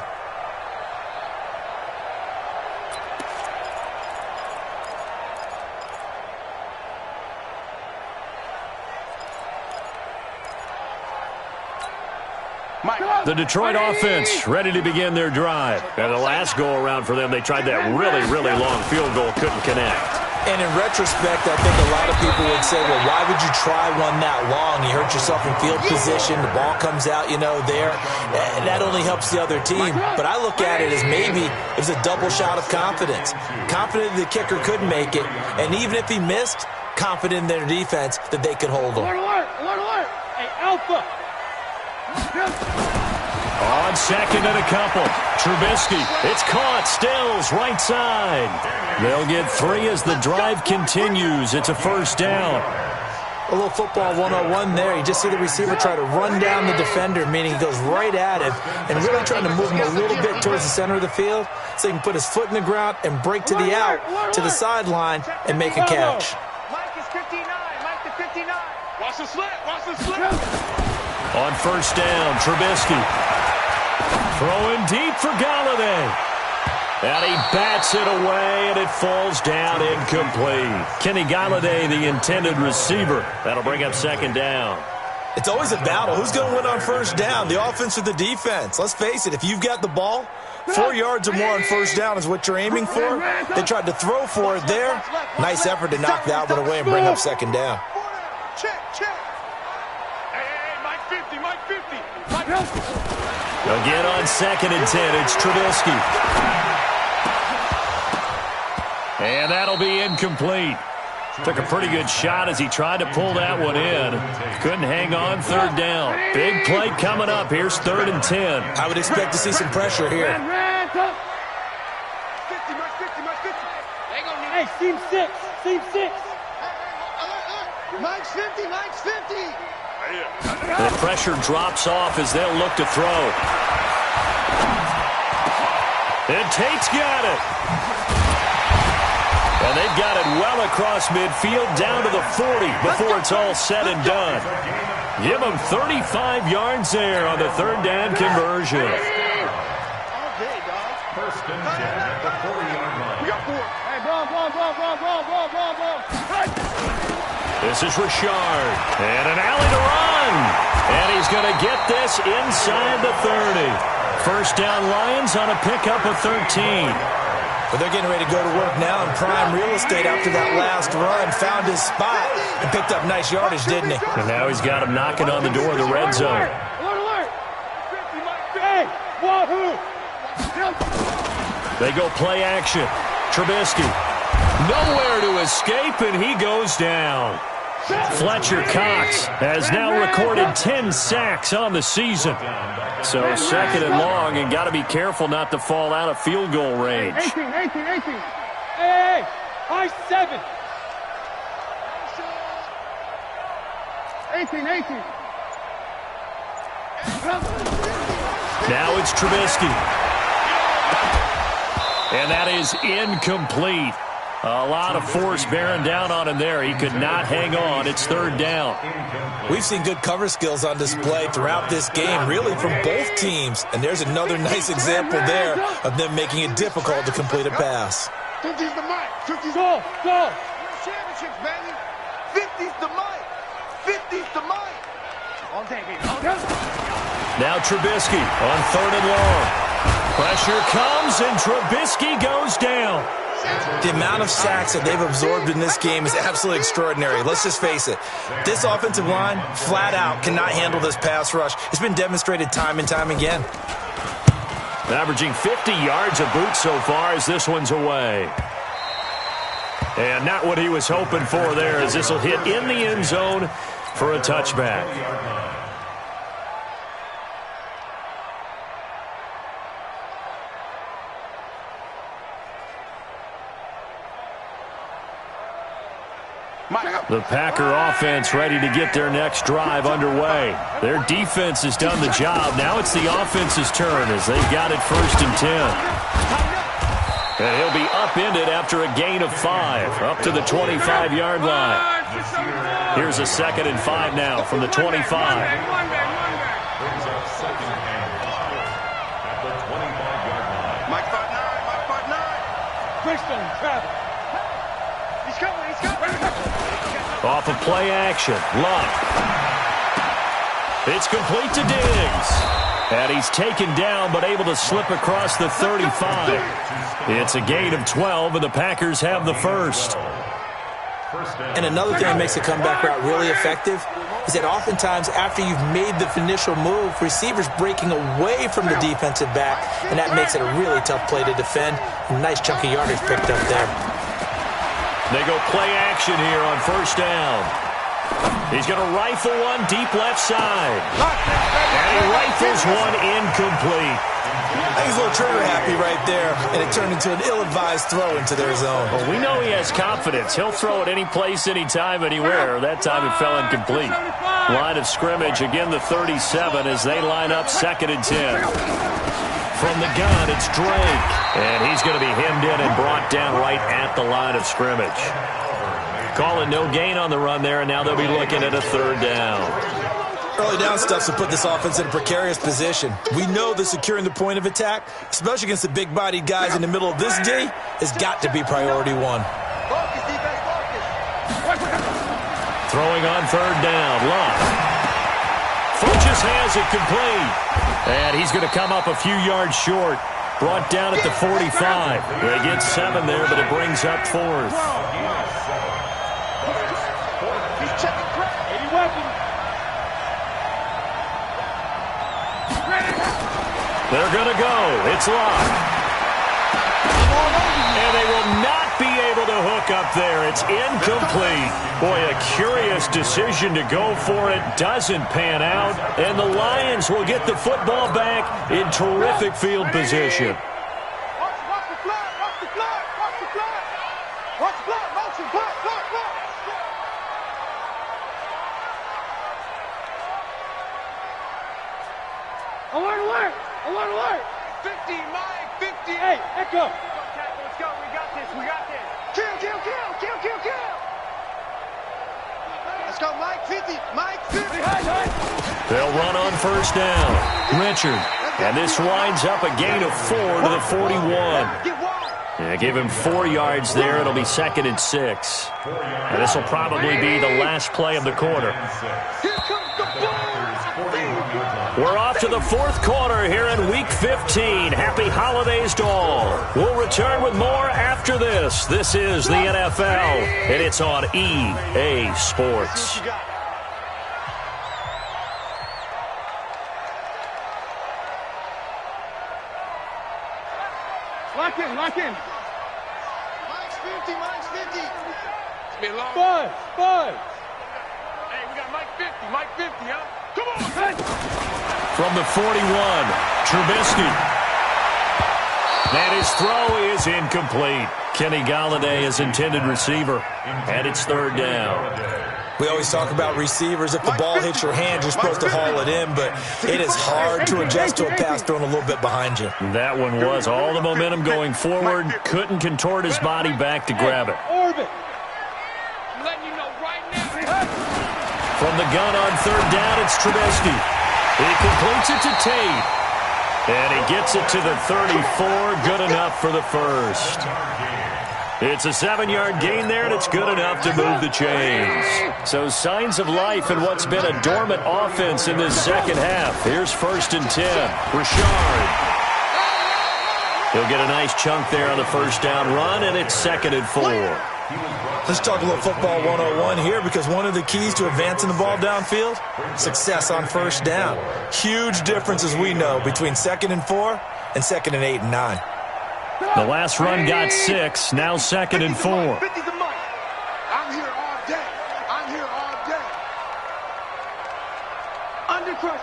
The Detroit offense ready to begin their drive. And the last go-around for them, they tried that really, really long field goal, couldn't connect. And in retrospect, I think a lot of people would say, well, why would you try one that long? You hurt yourself in field position. The ball comes out, there. That only helps the other team. But I look at it as maybe it was a double shot of confidence. Confident the kicker could make it. And even if he missed, confident in their defense that they could hold him. Alert. Hey, Alpha. On second and a couple. Trubisky. It's caught. Stills right side. They'll get 3 as the drive continues. It's a first down. A little football 101 there. You just see the receiver try to run down the defender, meaning he goes right at him and really trying to move him a little bit towards the center of the field so he can put his foot in the ground and break to the out, to the sideline, and make a catch. Mike is 59. Mike to 59. Watch the slip. On first down, Trubisky. Throwing deep for Galladay. And he bats it away, and it falls down incomplete. Kenny Golladay, the intended receiver. That'll bring up second down. It's always a battle. Who's going to win on first down, the offense or the defense? Let's face it, if you've got the ball, 4 yards or more on first down is what you're aiming for. They tried to throw for it there. Nice effort to knock that one away and bring up second down. Check. Hey, Mike 50, Mike 50. Again on 2nd and 10, it's Trubisky. And that'll be incomplete. Took a pretty good shot as he tried to pull that one in. Couldn't hang on third down. Big play coming up. Here's 3rd and 10. I would expect to see some pressure here. 50, Mike 50, Mike 50. Hey, seam 6. Mike's 50, Mike's 50. The pressure drops off as they'll look to throw. And Tate's got it. And they've got it well across midfield down to the 40 before it's all said and done. Give them 35 yards there on the 3rd down conversion. First and 10 at the 40-yard line. We got 4. Hey, ball. This is Richard. And an alley to run. And he's going to get this inside the 30. First down Lions on a pickup of 13. But they're getting ready to go to work now in prime real estate after that last run. Found his spot and picked up nice yardage, didn't he? And now he's got him knocking on the door of the red zone. Alert. 50, Mike 50. Hey, wahoo. They go play action. Trubisky. Nowhere to escape, and he goes down. Fletcher Cox has now recorded 10 sacks on the season. So 2nd and long, and got to be careful not to fall out of field goal range. 18. Hey, I 7. 18. Now it's Trubisky. And that is incomplete. A lot of force bearing down on him there. He could not hang on. It's 3rd down. We've seen good cover skills on display throughout this game, really from both teams. And there's another nice example there of them making it difficult to complete a pass. 50's the Mike. 50's Go. championships, baby. 50's the Mike. 50's the Mike. All day, baby. Now Trubisky on 3rd and long. Pressure comes, and Trubisky goes down. The amount of sacks that they've absorbed in this game is absolutely extraordinary. Let's just face it. This offensive line, flat out, cannot handle this pass rush. It's been demonstrated time and time again. Averaging 50 yards a boot so far as this one's away. And not what he was hoping for there, as this will hit in the end zone for a touchback. The Packer offense ready to get their next drive underway. Their defense has done the job. Now it's the offense's turn as they've got it 1st and 10. And he'll be upended after a gain of 5, up to the 25-yard line. Here's a 2nd and 5 now from the 25. Brings up 2nd and 5 at the 25-yard line. Mike 5'9", Christian Travis. He's coming. Off of play action. Luck. It's complete to Diggs. And he's taken down but able to slip across the 35. It's a gain of 12, and the Packers have the first. And another thing that makes a comeback route really effective is that oftentimes after you've made the initial move, receivers breaking away from the defensive back, and that makes it a really tough play to defend. A nice chunk of yardage picked up there. They go play action here on 1st down. He's going to rifle one deep left side. And he rifles one incomplete. I think he's a little trigger happy right there, and it turned into an ill-advised throw into their zone. Well, we know he has confidence. He'll throw it any place, anytime, anywhere. That time it fell incomplete. Line of scrimmage, again the 37 as they line up 2nd and 10. From the gun, it's Drake. And he's going to be hemmed in and brought down right at the line of scrimmage. Calling no gain on the run there, and now they'll be looking at a 3rd down. Early down stuff to put this offense in a precarious position. We know that securing the point of attack, especially against the big-bodied guys in the middle of this D, has got to be priority one. Throwing on third down. Love. Funchess has it complete. And he's going to come up a few yards short. Brought down at the 45. They get 7 there, but it brings up 4th. They're going to go. It's locked. And they will not be able to hook up there. It's incomplete. Boy, a curious decision to go for it. Doesn't pan out. And the Lions will get the football back in terrific field position. Watch the flag. Watch the flag. Watch the flag. Watch the flag. Motion. Flag. Flag. Flag. Alert, alert. Alert, alert. 50, Mike. 50. Hey, Echo. Let's go. We got this. We got this. Kill, kill, kill. Kill, kill, kill. Let's go, Mike. 50. Mike, 50. They'll run on first down. Richard. And this winds up a gain of 4 to the 41. Yeah, give him 4 yards there. It'll be 2nd and 6. And this will probably be the last play of the quarter. We're off to the 4th quarter here in Week 15. Happy holidays to all. We'll return with more after this. This is the NFL, and it's on EA Sports. Lock in, lock in. Mike's 50, Mike's 50. It's been long. 5. Hey, we got Mike 50, Mike 50, huh? Come on, From the 41, Trubisky. And his throw is incomplete. Kenny Golladay is intended receiver, and it's 3rd down. We always talk about receivers. If the ball hits your hand, you're supposed to haul it in, but it is hard to adjust to a pass thrown a little bit behind you. That one was all the momentum going forward. Couldn't contort his body back to grab it. Orbit. I'm letting you know right now. From the gun on 3rd down, it's Trubisky. He completes it to Tate. And he gets it to the 34. Good enough for the first. It's a 7-yard gain there, and it's good enough to move the chains. So signs of life in what's been a dormant offense in this second half. Here's 1st and 10. Richard. He'll get a nice chunk there on the first down run, and it's 2nd and 4. Let's talk a little football 101 here, because one of the keys to advancing the ball downfield, success on first down. Huge difference, as we know, between 2nd and 4 and 2nd and 8 and 9. The last run got 6, now 2nd and 4. 50's a Mike. I'm here all day. I'm here all day. Undercrush.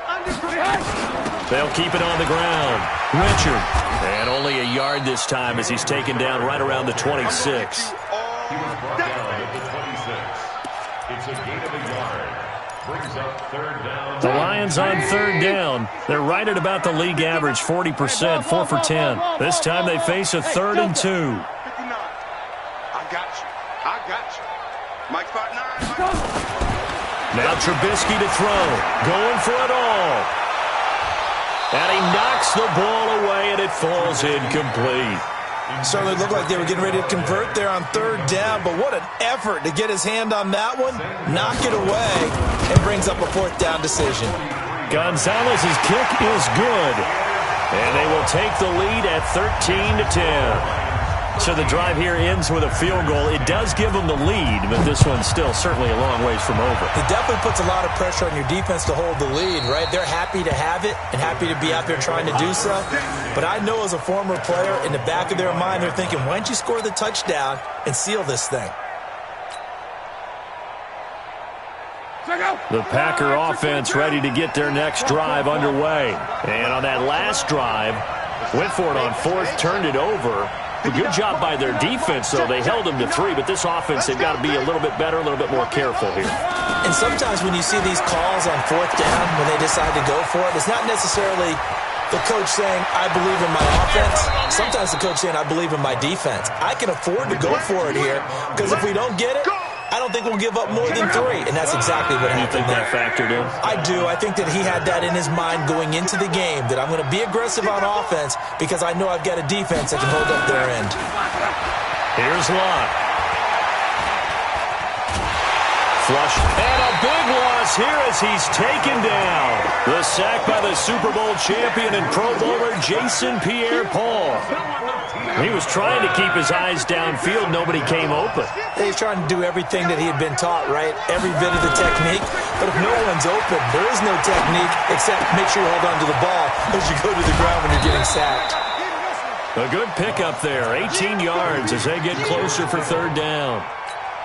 They'll keep it on the ground. Richard. And only a yard this time as he's taken down right around the 26. He was brought down at the 26. It's a gain of a yard. Brings up 3rd down. The Lions on 3rd down. They're right at about the league average, 40%, 4 for 10. This time they face a 3rd and 2. 59. I got you. I got you. Mike 5'9". Now Trubisky to throw. Going for it all. And he knocks the ball away, and it falls incomplete. Certainly looked like they were getting ready to convert there on 3rd down, but what an effort to get his hand on that one, knock it away, and brings up a 4th down decision. Gonzalez's kick is good, and they will take the lead at 13-10. So the drive here ends with a field goal. It does give them the lead, but this one's still certainly a long ways from over. It definitely puts a lot of pressure on your defense to hold the lead, right? They're happy to have it and happy to be out there trying to do so. But I know as a former player, in the back of their mind, they're thinking, why don't you score the touchdown and seal this thing? The Packer offense ready to get their next drive underway. And on that last drive, went for it on 4th, turned it over. A good job by their defense, though. They held them to 3, but this offense, they've got to be a little bit better, a little bit more careful here. And sometimes when you see these calls on 4th down, when they decide to go for it, it's not necessarily the coach saying, I believe in my offense. Sometimes the coach saying, I believe in my defense. I can afford to go for it here, because if we don't get it, I don't think we'll give up more than 3, and that's exactly what happened. You think that factored in? I do. I think that he had that in his mind going into the game, that I'm going to be aggressive on offense because I know I've got a defense that can hold up their end. Here's Locke. Flush, and a big loss here as he's taken down. The sack by the Super Bowl champion and Pro Bowler Jason Pierre-Paul. He was trying to keep his eyes downfield. Nobody came open. He's trying to do everything that he had been taught, right? Every bit of the technique. But if no one's open, there is no technique except make sure you hold on to the ball as you go to the ground when you're getting sacked. A good pickup there. 18 yards as they get closer for 3rd down.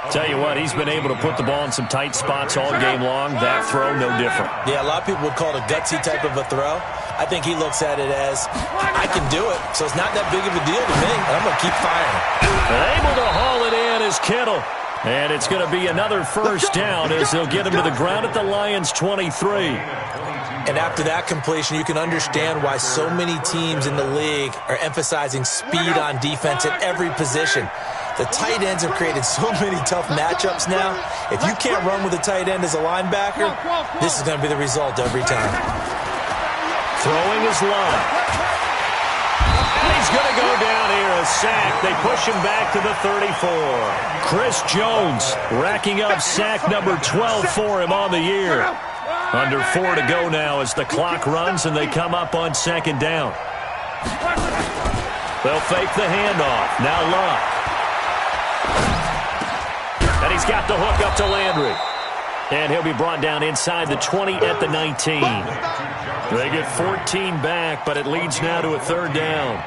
Tell you what, he's been able to put the ball in some tight spots all game long. That throw, no different. Yeah, a lot of people would call it a gutsy type of a throw. I think he looks at it as, I can do it, so it's not that big of a deal to me, and I'm going to keep firing. Able to haul it in is Kittle. And it's going to be another 1st down as they'll get him to the ground at the Lions' 23. And after that completion, you can understand why so many teams in the league are emphasizing speed on defense at every position. The tight ends have created so many tough matchups now. If you can't run with a tight end as a linebacker, this is going to be the result every time. Throwing is Locke. And he's going to go down here, a sack. They push him back to the 34. Chris Jones racking up sack number 12 for him on the year. Under 4 to go now as the clock runs and they come up on 2nd down. They'll fake the handoff. Now Locke. And he's got the hook up to Landry. And he'll be brought down inside the 20 at the 19. They get 14 back, but it leads now to a 3rd down.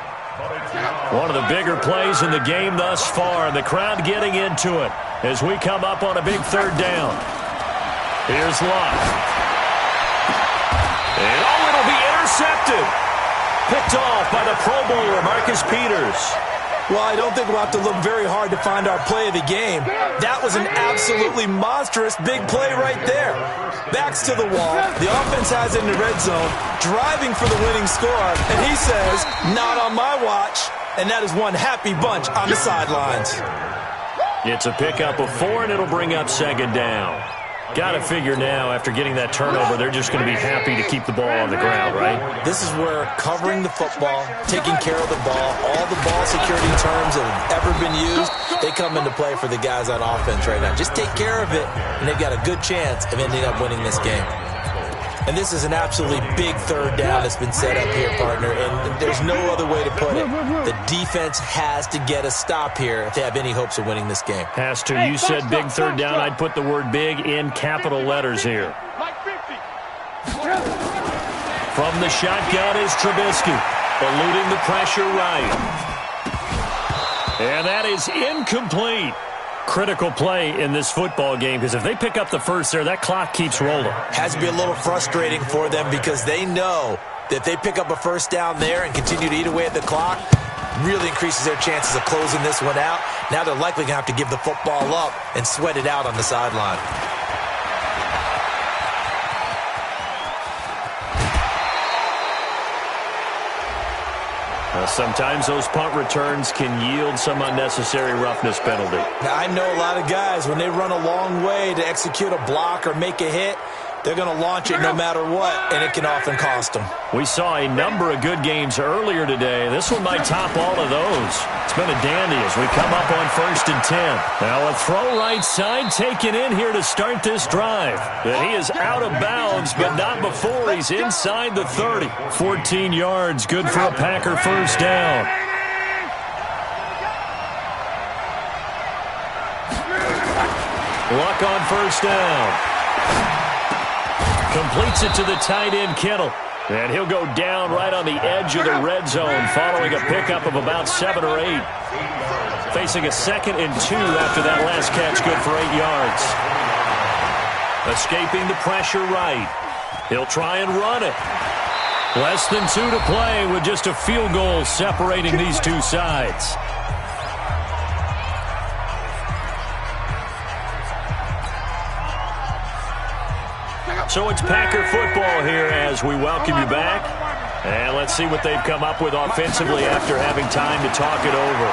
One of the bigger plays in the game thus far. The crowd getting into it as we come up on a big 3rd down. Here's Locke. And it'll be intercepted. Picked off by the Pro Bowler, Marcus Peters. Well, I don't think we'll have to look very hard to find our play of the game. That was an absolutely monstrous big play right there. Backs to the wall. The offense has it in the red zone, driving for the winning score. And he says, not on my watch. And that is one happy bunch on the sidelines. It's a pickup of 4, and it'll bring up 2nd down. Got to figure now, after getting that turnover, they're just going to be happy to keep the ball on the ground, right? This is where covering the football, taking care of the ball, all the ball security terms that have ever been used, they come into play for the guys on offense right now. Just take care of it, and they've got a good chance of ending up winning this game. And this is an absolutely big 3rd down that's been set up here, partner, and there's no other way to put it. The defense has to get a stop here if they have any hopes of winning this game. Has to. You said big 3rd down. I'd put the word big in capital letters here. From the shotgun is Trubisky, eluding the pressure right. And that is incomplete. Critical play in this football game because if they pick up the 1st there, that clock keeps rolling. Has to be a little frustrating for them because they know that if they pick up a 1st down there and continue to eat away at the clock, really increases their chances of closing this one out. Now they're likely going to have to give the football up and sweat it out on the sideline. Sometimes those punt returns can yield some unnecessary roughness penalty. Now, I know a lot of guys, when they run a long way to execute a block or make a hit, they're going to launch it no matter what, and it can often cost them. We saw a number of good games earlier today. This one might top all of those. It's been a dandy as we come up on 1st and 10. Now a throw right side taken in here to start this drive. And he is out of bounds, but not before he's inside the 30. 14 yards, good for a Packer 1st down. Luck on 1st down. Completes it to the tight end, Kittle. And he'll go down right on the edge of the red zone following a pickup of about 7 or 8. Facing a 2nd and 2 after that last catch, good for 8 yards. Escaping the pressure right. He'll try and run it. Less than 2 to play with just a field goal separating these two sides. So it's Packer football here as we welcome you back. And let's see what they've come up with offensively after having time to talk it over.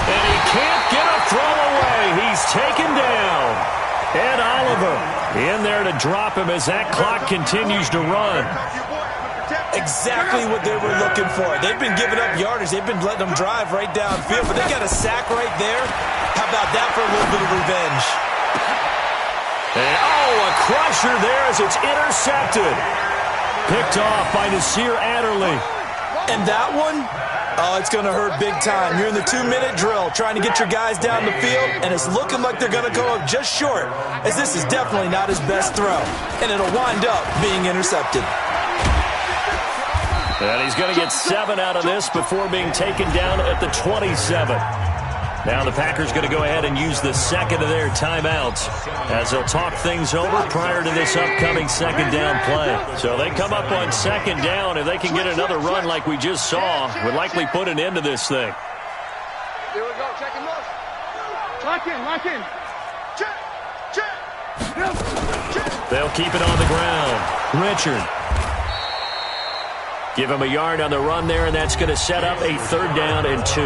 And he can't taken down. Ed Oliver in there to drop him as that clock continues to run. Exactly what they were looking for. They've been giving up yardage. They've been letting them drive right downfield, but they got a sack right there. How about that for a little bit of revenge? And, a crusher there as it's intercepted. Picked off by Nasir Adderley. And that one, it's going to hurt big time. You're in the 2-minute drill trying to get your guys down the field, and it's looking like they're going to go up just short, as this is definitely not his best throw. And it'll wind up being intercepted. And he's going to get 7 out of this before being taken down at the 27. Now the Packers going to go ahead and use the second of their timeouts as they'll talk things over prior to this upcoming second down play. So they come up on second down. If they can get another run like we just saw, would likely put an end to this thing. Here we go. Check him out. Lock in. Lock in. Check. Check. They'll keep it on the ground. Richard. Give him a yard on the run there, and that's going to set up a 3rd down and 2.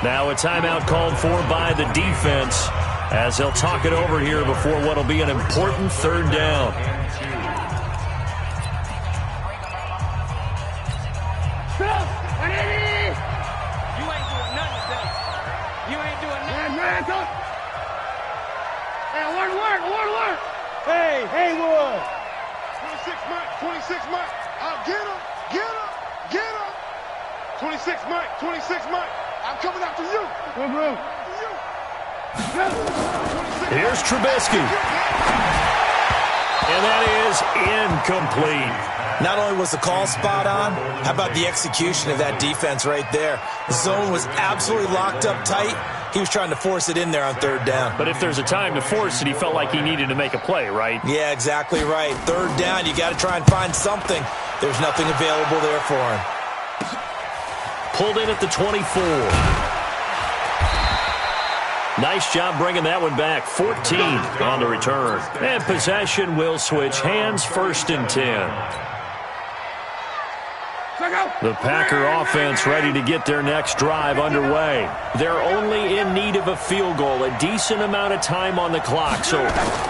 Now a timeout called for by the defense as they'll talk it over here before what will be an important 3rd down. You ain't doing nothing today. You ain't doing nothing. Hey, I want to work. Hey, Haywood. 26 Mike. I'll get him. 26 Mike. I'm coming after you. Here's Trubisky. And that is incomplete. Not only was the call spot on, how about the execution of that defense right there? The zone was absolutely locked up tight. He was trying to force it in there on 3rd down. But if there's a time to force it, he felt like he needed to make a play, right? Yeah, exactly right. 3rd down, you got to try and find something. There's nothing available there for him. Pulled in at the 24. Nice job bringing that one back. 14 on the return. And possession will switch hands, 1st and 10. The Packer offense ready to get their next drive underway. They're only in need of a field goal, a decent amount of time on the clock. So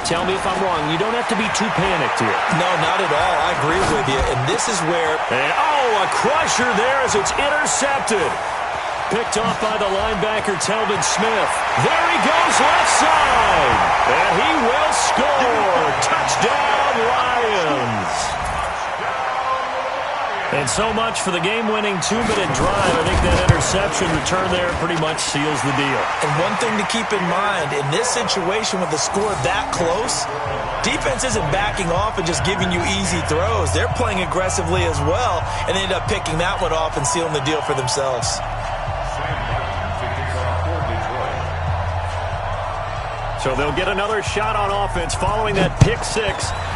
tell me if I'm wrong. You don't have to be too panicked here. No, not at all. I agree with you. And this is where... And, a crusher there as it's intercepted. Picked off by the linebacker, Telvin Smith. There he goes left side. And he will score. Touchdown, Lions. And so much for the game-winning 2-minute drive. I think that interception return there pretty much seals the deal. And one thing to keep in mind, in this situation with the score that close, defense isn't backing off and just giving you easy throws. They're playing aggressively as well, and they end up picking that one off and sealing the deal for themselves. So they'll get another shot on offense following that pick 6,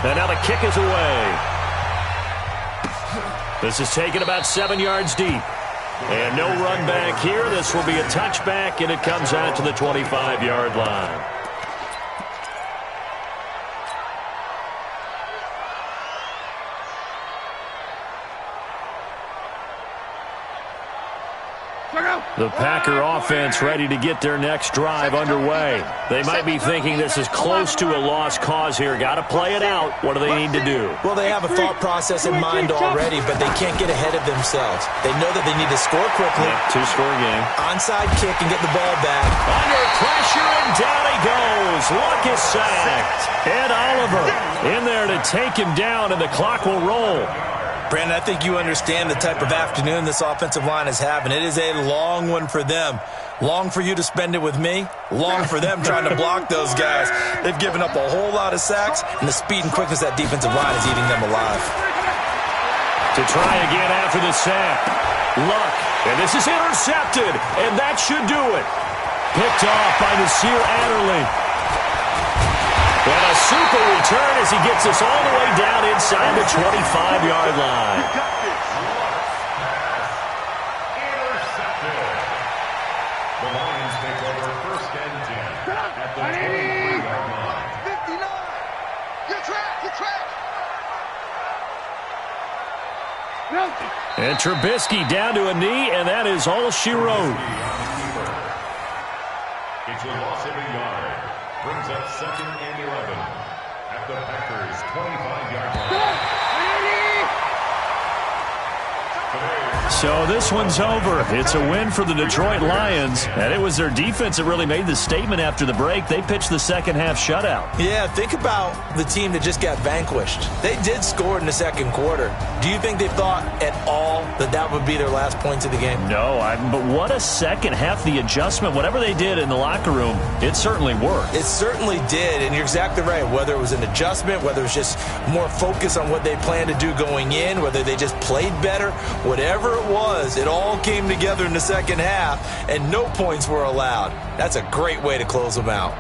and now the kick is away. This is taken about 7 yards deep. And no run back here. This will be a touchback, and it comes out to the 25-yard line. The Packer offense ready to get their next drive underway. They might be thinking this is close to a lost cause here. Got to play it out. What do they need to do? Well, they have a thought process in mind already, but they can't get ahead of themselves. They know that they need to score quickly. Yeah, 2-score game. Onside kick and get the ball back. Under pressure, and down he goes. Luck is sacked. Ed Oliver in there to take him down, and the clock will roll. Brandon, I think you understand the type of afternoon this offensive line is having. It is a long one for them. Long for you to spend it with me. Long for them trying to block those guys. They've given up a whole lot of sacks, and the speed and quickness of that defensive line is eating them alive. To try again after the sack. Luck. And this is intercepted, and that should do it. Picked off by Nasir Adderley. And a super return as he gets us all the way down inside the 25-yard line. Intercepted. The Lions take over 1st and 10 at the 23-yard line. 59. You're trapped. And Trubisky down to a knee, and that is all she wrote. It's a loss of a yard. Brings up 2nd and 11 at the Packers' 25-yard line. So this one's over. It's a win for the Detroit Lions, and it was their defense that really made the statement after the break. They pitched the second-half shutout. Yeah, think about the team that just got vanquished. They did score in the second quarter. Do you think they thought at all that that would be their last points of the game? No, but what a second half. The adjustment, whatever they did in the locker room, it certainly worked. It certainly did, and you're exactly right. Whether it was an adjustment, whether it was just more focus on what they planned to do going in, whether they just played better, whatever it was, it all came together in the second half, and no points were allowed. That's a great way to close them out.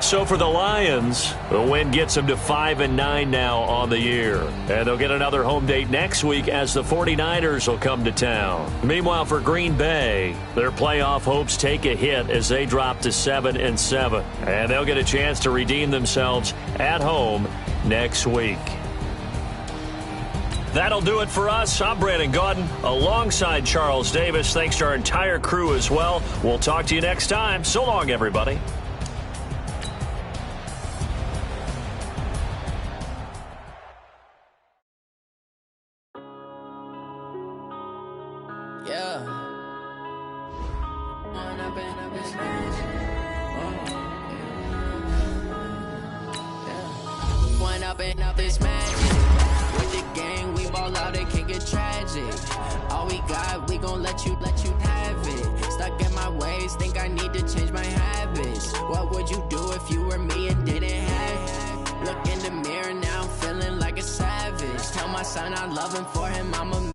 So for the Lions, the win gets them to 5-9 now on the year. And they'll get another home date next week as the 49ers will come to town. Meanwhile, for Green Bay, their playoff hopes take a hit as they drop to 7-7. And they'll get a chance to redeem themselves at home next week. That'll do it for us. I'm Brandon Gaudin alongside Charles Davis. Thanks to our entire crew as well. We'll talk to you next time. So long, everybody. All we got, we gon' let you have it. Stuck in my ways, think I need to change my habits. What would you do if you were me and didn't have it? Look in the mirror now, feeling like a savage. Tell my son I love him, for him I'm a